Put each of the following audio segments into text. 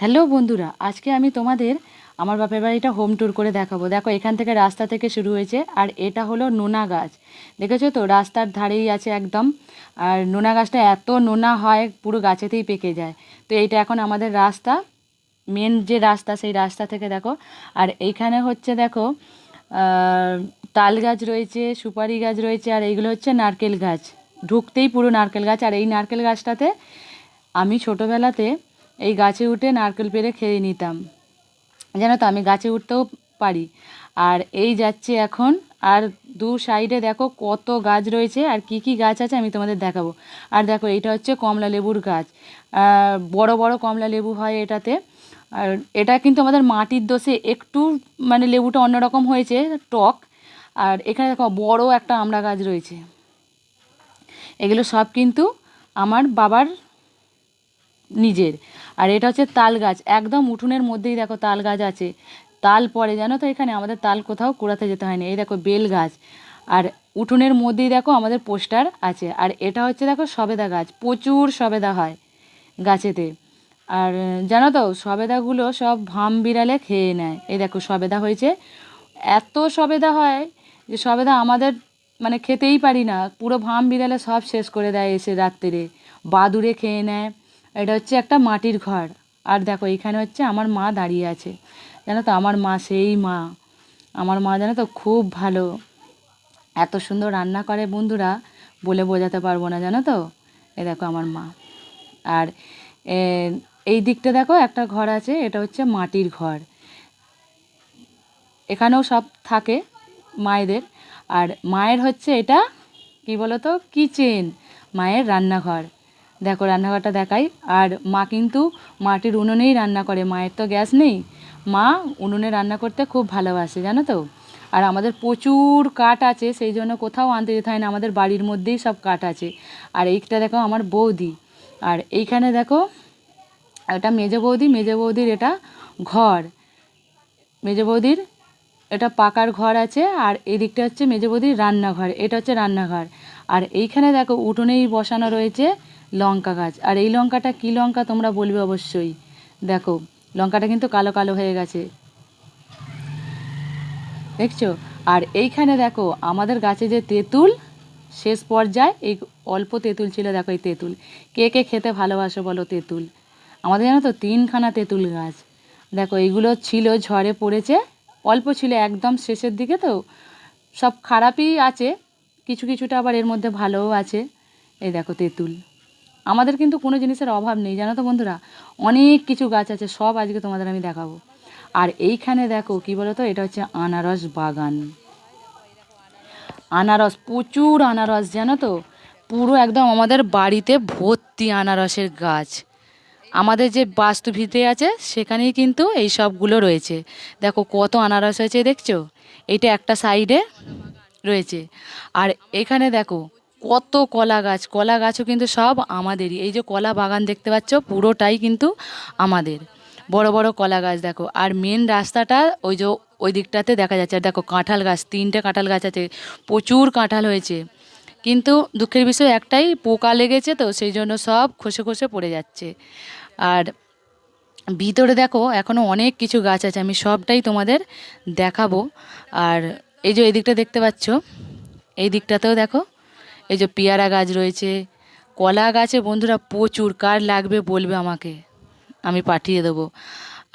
Hello বন্ধুরা, আজকে আমি তোমাদের আমার বাপের বাড়িটা হোম ট্যুর করে দেখাবো। দেখো, এখান থেকে রাস্তা থেকে শুরু হয়েছে, আর এটা হলো নোনা গাছ। দেখেছো তো, রাস্তার ধারেই আছে একদম। আর নোনা গাছটা এত নোনা হয়, পুরো গাছেতেই পেকে যায়। তো এইটা এখন আমাদের রাস্তা, মেন যে রাস্তা, সেই রাস্তা থেকে দেখো। আর এইখানে হচ্ছে দেখো, তাল গাছ রয়েছে, সুপারি গাছ রয়েছে, আর এইগুলো হচ্ছে নারকেল গাছ। ঢুকতেই পুরো নারকেল গাছ। আর এই নারকেল গাছটাতে আমি ছোটোবেলাতে এই গাছে উঠে নারকেল পেড়ে খেয়ে নিতাম। জানো তো, আমি গাছে উঠতেও পারি। আর এই যাচ্ছে এখন। আর দু সাইডে দেখো কত গাছ রয়েছে, আর কি কি গাছ আছে আমি তোমাদের দেখাবো। আর দেখো, এইটা হচ্ছে কমলা লেবুর গাছ। বড় বড় কমলা লেবু হয় এটাতে। আর এটা কিন্তু আমাদের মাটির দোষে একটু মানে লেবুটা অন্যরকম হয়েছে, টক। আর এখানে দেখো বড় একটা আমড়া গাছ রয়েছে। এগুলো সব কিন্তু আমার বাবার নিজের। আর এটা হচ্ছে তাল গাছ, একদম উঠোনের মধ্যেই দেখো তাল গাছ আছে। তাল পড়ে, জানো তো, এখানে আমাদের তাল কোথাও কুড়াতে যেতে হয় না। এই দেখো বেল গাছ। আর উঠোনের মধ্যেই দেখো আমাদের পোস্টার আছে। আর এটা হচ্ছে দেখো সবেদা গাছ, প্রচুর সবেদা হয় গাছেতে। আর জানো তো, সবেদাগুলো সব ভাম বিড়ালে খেয়ে নেয়। এই দেখো সবেদা হয়েছে, এত সবেদা হয় যে সবেদা আমাদের মানে খেতেই পারি না, পুরো ভাম বিড়ালে সব শেষ করে দেয় এসে রাত্রিরে, বাদুড়ে খেয়ে নেয়। এটা হচ্ছে একটা মাটির ঘর। আর দেখো এখানে হচ্ছে আমার মা দাঁড়িয়ে আছে। জানো তো, আমার মা সেই মা। আমার মা জানো তো খুব ভালো, এত সুন্দর রান্না করে বন্ধুরা, বলে বোঝাতে পারবো না, জানো তো। এই দেখো আমার মা। আর এই দিকটা দেখো একটা ঘর আছে, এটা হচ্ছে মাটির ঘর। এখানেও সব থাকে মায়েদের। আর মায়ের হচ্ছে এটা কি বলো তো, কিচেন, মায়ের রান্নাঘর। দেখো রান্নাঘরটা দেখাই। আর মা কিন্তু মাটির উনুনেই রান্না করে, মায়ের তো গ্যাস নেই। মা উনুনে রান্না করতে খুব ভালোবাসে, জানো তো। আর আমাদের প্রচুর কাঠ আছে, সেই জন্য কোথাও আনতে যেতে হয় না, আমাদের বাড়ির মধ্যেই সব কাঠ আছে। আর এইটা দেখো আমার বৌদি। আর এইখানে দেখো এটা মেজো বৌদি, মেজো বৌদির এটা ঘর। মেজো বৌদির এটা পাকার ঘর আছে। আর এই দিকটা হচ্ছে মেজো বৌদির রান্নাঘর, এটা হচ্ছে রান্নাঘর। আর এইখানে দেখো উঠোনেই বসানো রয়েছে লঙ্কা গাছ। আর এই লঙ্কাটা কী লঙ্কা তোমরা বলবে অবশ্যই। দেখো লঙ্কাটা কিন্তু কালো কালো হয়ে গেছে, দেখছো। আর এইখানে দেখো আমাদের গাছে যে তেঁতুল, শেষ পর্যায়ে এই অল্প তেঁতুল ছিল। দেখো এই তেঁতুল, কে কে খেতে ভালোবাসো বলো তেঁতুল। আমাদের জানো তো 3খানা তেঁতুল গাছ। দেখো এইগুলো ছিল, ঝড়ে পড়েছে, অল্প ছিল একদম শেষের দিকে, তো সব খারাপই আছে, কিছু কিছুটা আবার এর মধ্যে ভালোও আছে। এই দেখো তেঁতুল। আমাদের কিন্তু কোনো জিনিসের অভাব নেই, জানো তো বন্ধুরা, অনেক কিছু গাছ আছে, সব আজকে তোমাদের আমি দেখাবো। আর এইখানে দেখো কি বলো তো, এটা হচ্ছে আনারস বাগান। আনারস, প্রচুর আনারস, জানো তো, পুরো একদম আমাদের বাড়িতে ভর্তি আনারসের গাছ। আমাদের যে বাস্তুভিটে আছে সেখানেই কিন্তু এই সবগুলো রয়েছে। দেখো কত আনারস হয়েছে, দেখছো, এইটা একটা সাইডে রয়েছে। আর এখানে দেখো কত কলা গাছ, কলা গাছও কিন্তু সব আমাদেরই। এই যে কলা বাগান দেখতে পাচ্ছ, পুরোটাই কিন্তু আমাদের। বড় বড় কলা গাছ দেখো। আর মেন রাস্তাটা ওই যে ওই দিকটাতে দেখা যাচ্ছে। আর দেখো কাঁঠাল গাছ, 3টে কাঁঠাল গাছ আছে, প্রচুর কাঁঠাল হয়েছে। কিন্তু দুঃখের বিষয় একটাই, পোকা লেগেছে, তো সেই জন্য সব খসে খসে পড়ে যাচ্ছে। আর ভিতরে দেখো এখনও অনেক কিছু গাছ আছে, আমি সবটাই তোমাদের দেখাবো। আর এই যে এই দিকটা দেখতে পাচ্ছ, এই দিকটাতেও দেখো এই যে পেয়ারা গাছ রয়েছে, কলা গাছে বন্ধুরা প্রচুর, কার লাগবে বলবে আমাকে, আমি পাঠিয়ে দেবো।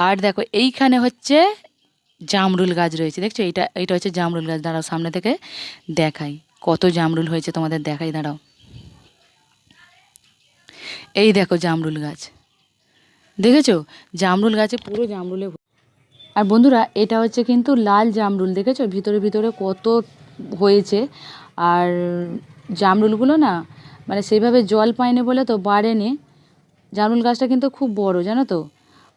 আর দেখো এইখানে হচ্ছে জামরুল গাছ রয়েছে, দেখছো, এইটা এইটা হচ্ছে জামরুল গাছ। দাঁড়াও সামনে থেকে দেখাই কত জামরুল হয়েছে, তোমাদের দেখাই, দাঁড়াও। এই দেখো জামরুল গাছ, দেখেছো, জামরুল গাছে পুরো জামরুলে। আর বন্ধুরা এটা হচ্ছে কিন্তু লাল জামরুল, দেখেছো ভিতরে ভিতরে কত হয়েছে। আর জামরুলগুলো না মানে সেইভাবে জল পায়নি বলে তো বাড়েনি। জামরুল গাছটা কিন্তু খুব বড়, জানো তো।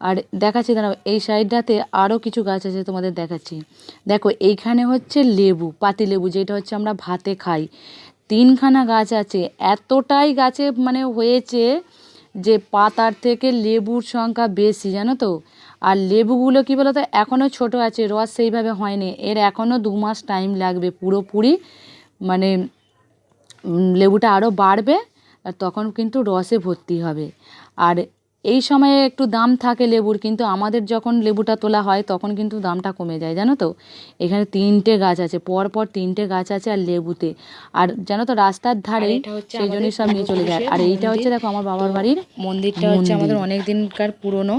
আর দেখাচ্ছি দাঁড়াও, এই সাইডটাতে আরও কিছু গাছ আছে, তোমাদের দেখাচ্ছি। দেখো এইখানে হচ্ছে লেবু, পাতি লেবু, যেটা হচ্ছে আমরা ভাতে খাই। 3খানা গাছ আছে, এতটাই গাছে মানে হয়েছে যে পাতার থেকে লেবুর সংখ্যা বেশি, জানো তো। আর লেবুগুলো কী বলো তো, এখনও ছোট আছে, রস সেইভাবে হয়নি, এর এখনও 2 মাস টাইম লাগবে পুরোপুরি, মানে লেবুটা আরও বাড়বে, আর তখন কিন্তু রসে ভর্তি হবে। আর এই সময়ে একটু দাম থাকে লেবুর, কিন্তু আমাদের যখন লেবুটা তোলা হয় তখন কিন্তু দামটা কমে যায়, জানো তো। এখানে 3টে গাছ আছে, পরপর 3টে গাছ আছে আর লেবুতে, আর জানো তো রাস্তার ধারেই, সেই জন্যই সব নিয়ে চলে যায়। আর এইটা হচ্ছে দেখো আমার বাবার বাড়ির মন্দিরটা, হচ্ছে আমাদের অনেক দিনকার পুরনো।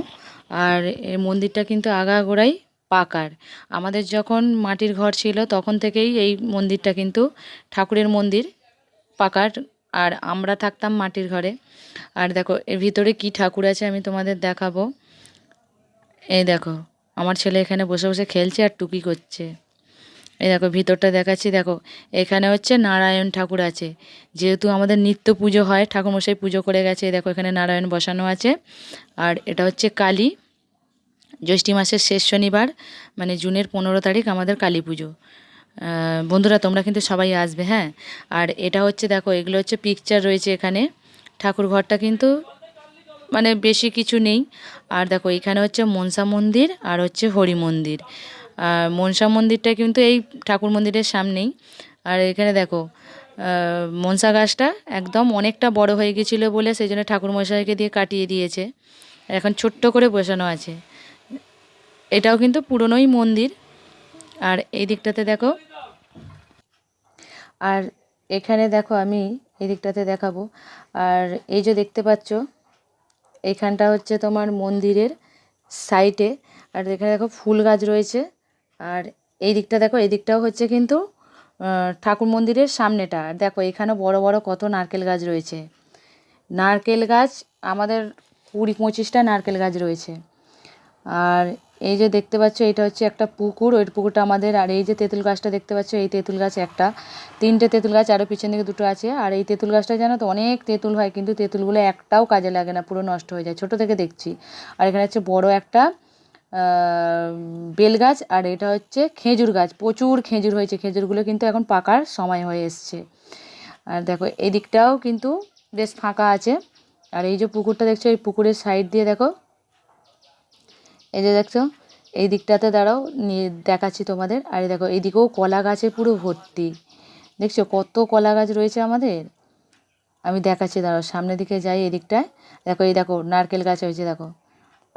আর এই মন্দিরটা কিন্তু আগাগোড়াই পাকার। আমাদের যখন মাটির ঘর ছিল তখন থেকেই এই মন্দিরটা কিন্তু ঠাকুরের মন্দির পাকার, আর আমরা থাকতাম মাটির ঘরে। আর দেখো এর ভিতরে কি ঠাকুর আছে আমি তোমাদের দেখাবো। এই দেখো আমার ছেলে এখানে বসে বসে খেলছে আর টুকি করছে। এই দেখো ভিতরটা দেখাচ্ছি, দেখো এখানে হচ্ছে নারায়ণ ঠাকুর আছে। যেহেতু আমাদের নিত্য পুজো হয়, ঠাকুরমশাই পুজো করে গেছে, এই দেখো এখানে নারায়ণ বসানো আছে। আর এটা হচ্ছে কালী, জ্যৈষ্ঠী মাসের শেষ শনিবার, মানে জুনের 15 তারিখ আমাদের কালী পুজো। বন্ধুরা তোমরা কিন্তু সবাই আসবে, হ্যাঁ। আর এটা হচ্ছে দেখো এগুলো হচ্ছে পিকচার রয়েছে এখানে। ঠাকুর ঘরটা কিন্তু মানে বেশি কিছু নেই। আর দেখো এখানে হচ্ছে মনসা মন্দির আর হচ্ছে হরি মন্দির। আর মনসা মন্দিরটা কিন্তু এই ঠাকুর মন্দিরের সামনেই। আর এখানে দেখো মনসা গাছটা একদম অনেকটা বড় হয়ে গেছিলো বলে সেই জন্য ঠাকুর মশাইকে দিয়ে কাটিয়ে দিয়েছে, এখন ছোট্ট করে বসানো আছে। এটাও কিন্তু পুরনোই মন্দির। আর এই দিকটাতে দেখো, আর এখানে দেখো আমি এই দিকটাতে দেখাবো। আর এই যে দেখতে পাচ্ছ এইখানটা হচ্ছে তোমার মন্দিরের সাইডে, আর এখানে দেখো ফুল গাছ রয়েছে। আর এই দিকটা দেখো, এই দিকটাও হচ্ছে কিন্তু ঠাকুর মন্দিরের সামনেটা। আর দেখো এখানে বড় বড় কত নারকেল গাছ রয়েছে। নারকেল গাছ আমাদের 20-25টা নারকেল গাছ রয়েছে। আর এই যে দেখতে পাচ্ছ এটা হচ্ছে একটা পুকুর, ওই পুকুরটা আমাদের। আর এই যে তেঁতুল গাছটা দেখতে পাচ্ছ, এই তেঁতুল গাছ একটা, 3টে তেঁতুল গাছ, আরও পিছন দিকে 2টো আছে। আর এই তেঁতুল গাছটা জানো তো অনেক তেঁতুল হয়, কিন্তু তেঁতুলগুলো একটাও কাজে লাগে না, পুরো নষ্ট হয়ে যায়, ছোটো থেকে দেখছি। আর এখানে হচ্ছে বড় একটা বেল গাছ, আর এটা হচ্ছে খেজুর গাছ, প্রচুর খেজুর হয়েছে, খেজুরগুলো কিন্তু এখন পাকার সময় হয়ে এসছে। আর দেখো এই দিকটাও কিন্তু বেশ ফাঁকা আছে। আর এই যে পুকুরটা দেখছো, এই পুকুরের সাইড দিয়ে দেখো, এই যে দেখছো এই দিকটাতে দাঁড়াও নিয়ে দেখাচ্ছি তোমাদের। আর দেখো এইদিকেও কলা গাছে পুরো ভর্তি, দেখছো কত কলা গাছ রয়েছে আমাদের। আমি দেখাচ্ছি দাঁড়াও, সামনের দিকে যাই, এই দিকটায় দেখো, এই দেখো নারকেল গাছ হয়েছে দেখো।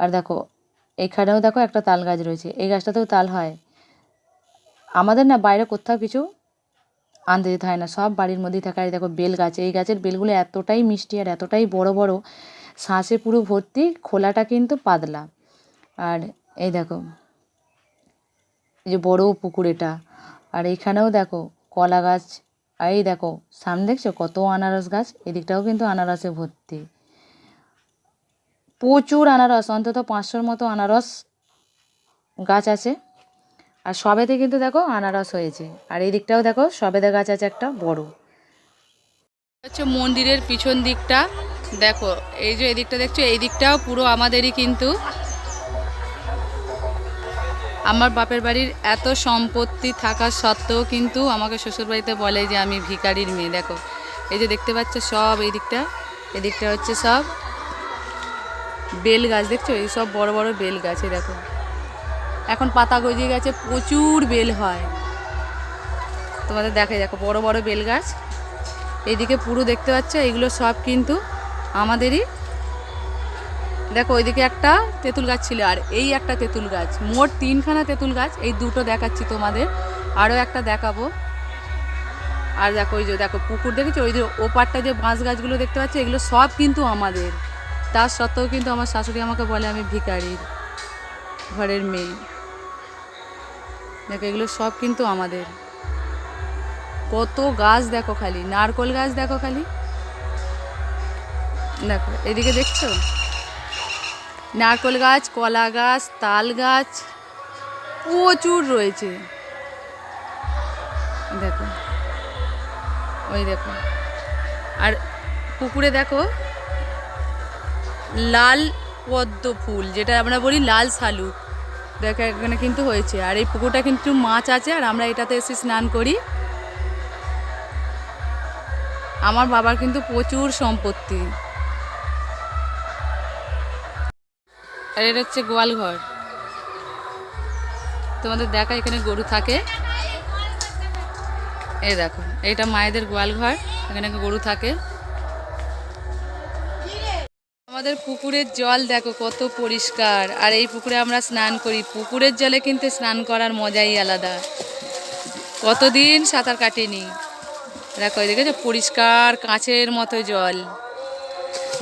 আর দেখো এখানেও দেখো একটা তাল গাছ রয়েছে, এই গাছটাতেও তাল হয়। আমাদের না বাইরে কোথাও কিছু আনতে যেতে হয় না, সব বাড়ির মধ্যেই থাকে। আর দেখো বেল গাছ, এই গাছের বেলগুলো এতটাই মিষ্টি আর এতটাই বড় বড়, শাঁসে পুরো ভর্তি, খোলাটা কিন্তু পাতলা। আর এই দেখো এই যে বড় পুকুর এটা। আর এইখানেও দেখো কলা গাছ, আর এই দেখো সামনে দেখছো কত আনারস গাছ, এদিকটাও কিন্তু আনারসে ভর্তি, প্রচুর আনারস, অন্তত 500-র মতো আনারস গাছ আছে। আর সবেতে কিন্তু দেখো আনারস হয়েছে। আর এই দিকটাও দেখো সবেদা গাছ আছে একটা বড়। হচ্ছে মন্দিরের পিছন দিকটা দেখো, এই যে এই দিকটা দেখছো, এই দিকটাও পুরো আমাদেরই। কিন্তু আমার বাপের বাড়ির এত সম্পত্তি থাকা সত্ত্বেও কিন্তু আমাকে শ্বশুরবাড়িতে বলে যে আমি ভিখারির মেয়ে। দেখো এই যে দেখতে পাচ্ছ সব এই দিকটা, এদিকটা হচ্ছে সব বেল গাছ, দেখছো এই সব বড় বড় বেল গাছে দেখো, এখন পাতা গজিয়ে গেছে, প্রচুর বেল হয়। তোমাদের দেখাই, দেখো বড় বড় বেল গাছ এইদিকে পুরো দেখতে পাচ্ছ, এইগুলো সব কিন্তু আমাদেরই। দেখো ওইদিকে একটা তেঁতুল গাছ ছিল, আর এই একটা তেঁতুল গাছ, মোট 3খানা তেঁতুল গাছ, এই 2টো দেখাচ্ছি তোমাদের, আরও একটা দেখাবো। আর দেখো ওই যে দেখো পুকুর দেখেছো, ওই যে ওপারটা যে বাঁশ গাছগুলো দেখতে পাচ্ছ, এগুলো সব কিন্তু আমাদের। তার সত্ত্বেও কিন্তু আমার শাশুড়ি আমাকে বলে আমি ভিখারির ঘরের মেয়ে। দেখো এগুলো সব কিন্তু আমাদের। কত গাছ দেখো, খালি নারকোল গাছ দেখো, খালি দেখো এদিকে দেখছো নারকোল গাছ, কলা গাছ, তাল গাছ প্রচুর রয়েছে। দেখো ওই দেখো, আর পুকুরে দেখো লাল পদ্ম ফুল, যেটা আমরা বলি লাল শালুক, দেখো এখানে কিন্তু হয়েছে। আর এই পুকুরটা কিন্তু মাছ আছে, আর আমরা এটাতে এসে স্নান করি। আমার বাবার কিন্তু প্রচুর সম্পত্তি। আর এটা হচ্ছে গোয়াল ঘর, তোমাদের দেখা, এখানে গরু থাকে। এই দেখো এইটা মায়েদের গোয়াল ঘর, এখানে গরু থাকে। আমাদের পুকুরের জল দেখো কত পরিষ্কার, আর এই পুকুরে আমরা স্নান করি। পুকুরের জলে কিন্তু স্নান করার মজাই আলাদা। কতদিন সাঁতার কাটিনি। দেখো দেখেছো পরিষ্কার কাঁচের মতো জল।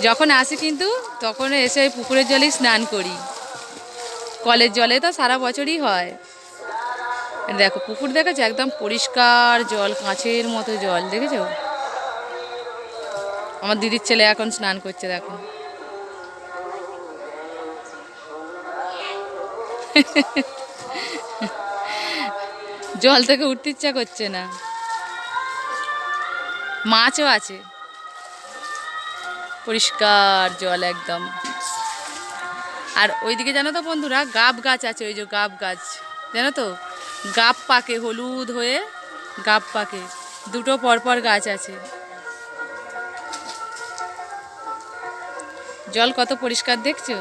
যখন আসি কিন্তু তখন এসে ওই পুকুরের জলেই স্নান করি। কলের জলে তো সারা বছরই হয়। দেখো পুকুর দেখেছো একদম পরিষ্কার জল, কাঁচের মতো জল দেখেছো। আমার দিদির ছেলে এখন স্নান করছে দেখো। জল থেকে উঠতে ইচ্ছা করছে না। মাছও আছে, পরিষ্কার জল একদম। আর ওইদিকে জানো তো বন্ধুরা, গাব গাছ আছে, ওই যে গাব গাছ জানো তো, গাব পাকে হলুদ হয়ে গাব পাকে, দুটো পরপর গাছ আছে। জল কত পরিষ্কার দেখছো।